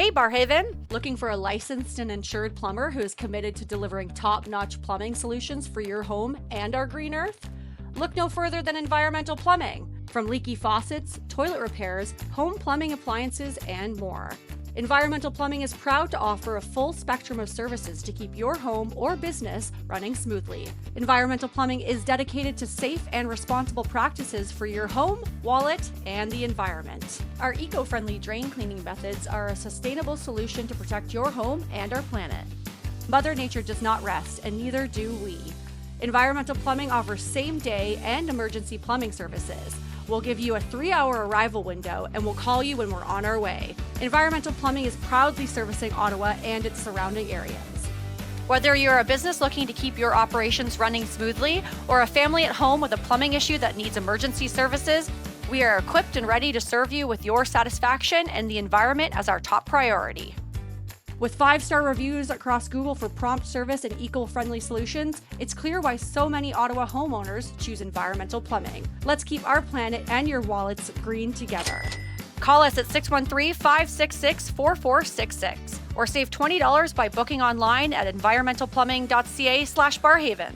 Hey Barrhaven! Looking for a licensed and insured plumber who is committed to delivering top-notch plumbing solutions for your home and our green earth? Look no further than Environmental Plumbing. From leaky faucets, toilet repairs, home plumbing appliances, and more. Environmental Plumbing is proud to offer a full spectrum of services to keep your home or business running smoothly. Environmental Plumbing is dedicated to safe and responsible practices for your home, wallet, and the environment. Our eco-friendly drain cleaning methods are a sustainable solution to protect your home and our planet. Mother Nature does not rest, and neither do we. Environmental Plumbing offers same-day and emergency plumbing services. We'll give you a 3-hour arrival window and we'll call you when we're on our way. Environmental Plumbing is proudly servicing Ottawa and its surrounding areas. Whether you're a business looking to keep your operations running smoothly or a family at home with a plumbing issue that needs emergency services, we are equipped and ready to serve you with your satisfaction and the environment as our top priority. With 5-star reviews across Google for prompt service and eco-friendly solutions, it's clear why so many Ottawa homeowners choose Environmental Plumbing. Let's keep our planet and your wallets green together. Call us at 613-566-4466 or save $20 by booking online at environmentalplumbing.ca/Barrhaven.